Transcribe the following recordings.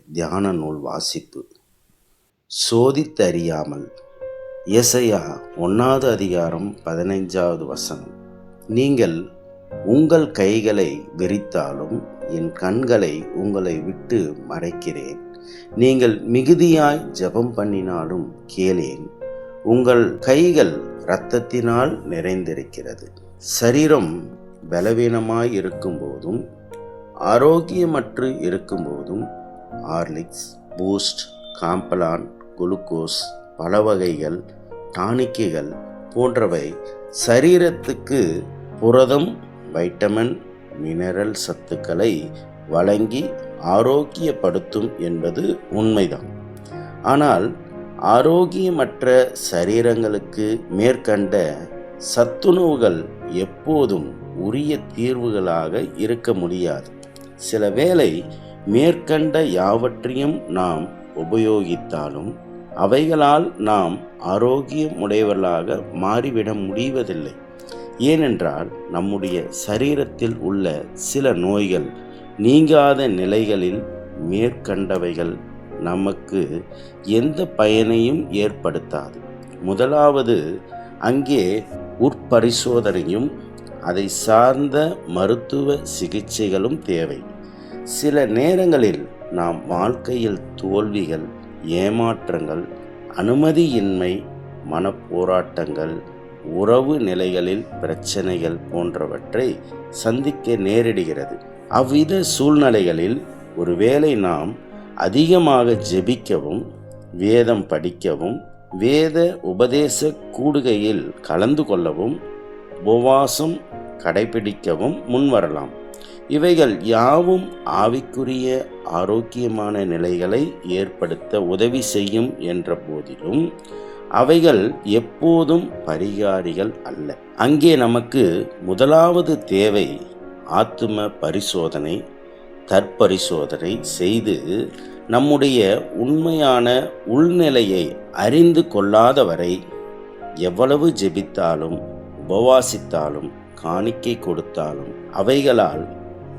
தியான நூல் வாசிப்பு. சோதித்தறியாமல். ஏசாயா 1வது அதிகாரம் 15வது வசனம். நீங்கள் உங்கள் கைகளை விரித்தாலும் என் கண்களை உங்களை விட்டு மறைக்கிறேன். நீங்கள் மிகுதியாய் ஜெபம் பண்ணினாலும் கேளேன். உங்கள் கைகள் இரத்தத்தினால் நிறைந்திருக்கிறது. சரீரம் பலவீனமாய் இருக்கும்போதும் ஆரோக்கியமற்று இருக்கும்போதும் ஹார்லிக்ஸ், பூஸ்ட், காம்ப்ளான், குளுக்கோஸ், பல வகைகள் டானிக்குகள் போன்றவை சரீரத்துக்கு புரதம், வைட்டமின், மினரல் சத்துக்களை வழங்கி ஆரோக்கியப்படுத்தும் என்பது உண்மைதான். ஆனால் ஆரோக்கியமற்ற சரீரங்களுக்கு மேற்கண்ட சத்துணவுகள் எப்போதும் உரிய தீர்வுகளாக இருக்க முடியாது. சில வேளை மேற்கண்ட யாவற்றையும் நாம் உபயோகித்தாலும் அவைகளால் நாம் ஆரோக்கியம் உடையவர்களாக மாறிவிட முடிவதில்லை. ஏனென்றால் நம்முடைய சரீரத்தில் உள்ள சில நோய்கள் நீங்காத நிலைகளில் மேற்கண்டவைகள் நமக்கு எந்த பயனையும் ஏற்படுத்தாது. முதலாவது, அங்கே உட்பரிசோதனையும் அதை சார்ந்த மருத்துவ சிகிச்சைகளும் தேவை. சில நேரங்களில் நாம் வாழ்க்கையில் தோல்விகள், ஏமாற்றங்கள், அனுமதியின்மை, மனப்போராட்டங்கள், உறவு நிலைகளில் பிரச்சனைகள் போன்றவற்றை சந்திக்க நேரிடுகிறது. அவ்வித சூழ்நிலைகளில் ஒருவேளை நாம் அதிகமாக ஜெபிக்கவும், வேதம் படிக்கவும், வேத உபதேச கூடுகையில் கலந்து கொள்ளவும், உபவாசம் கடைபிடிக்கவும் முன்வரலாம். இவைகள் யாவும் ஆவிக்குரிய ஆரோக்கியமான நிலைகளை ஏற்படுத்த உதவி செய்யும் என்ற போதிலும் அவைகள் எப்போதும் பரிகாரிகள் அல்ல. அங்கே நமக்கு முதலாவது தேவை ஆத்தும பரிசோதனை, தற்பரிசோதனை செய்து நம்முடைய உண்மையான உள்நிலையை அறிந்து கொள்ளாதவரை எவ்வளவு ஜெபித்தாலும், உபவாசித்தாலும், காணிக்கை கொடுத்தாலும் அவைகளால்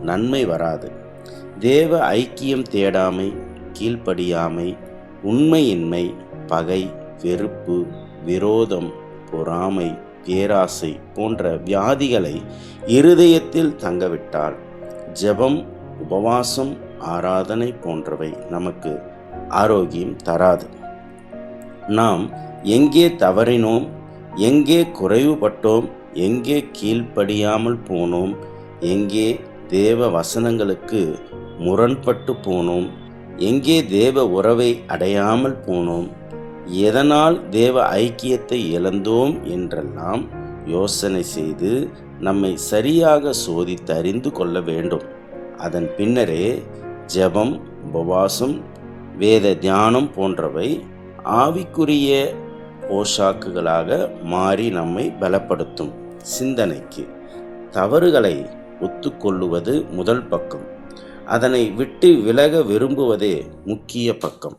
நன்மை வராது. தேவ ஐக்கியம் தேடாமை, கீழ்ப்படியாமை, உண்மையின்மை, பகை, வெறுப்பு, விரோதம், பொறாமை, பேராசை போன்ற வியாதிகளை இருதயத்தில் தங்கவிட்டால் ஜெபம், உபவாசம், ஆராதனை போன்றவை நமக்கு ஆரோக்கியம் தராது. நாம் எங்கே தவறினோம், எங்கே குறைவுபட்டோம், எங்கே கீழ்ப்படியாமல் போனோம், எங்கே தேவ வசனங்களுக்கு முரண்பட்டு போனோம், எங்கே தேவ உறவை அடையாமல் போனோம், எதனால் தேவ ஐக்கியத்தை இழந்தோம் என்றெல்லாம் யோசனை செய்து நம்மை சரியாக சோதித்து அறிந்து கொள்ள வேண்டும். அதன் பின்னரே ஜெபம், உபவாசம், வேத தியானம் போன்றவை ஆவிக்குரிய போஷாக்குகளாக மாறி நம்மை பலப்படுத்தும். சிந்தனைக்கு தவறுகளை ஒத்துக்கொள்ளுவது முதல் பக்கம். அதனை விட்டு விலக விரும்புவதே முக்கிய பக்கம்.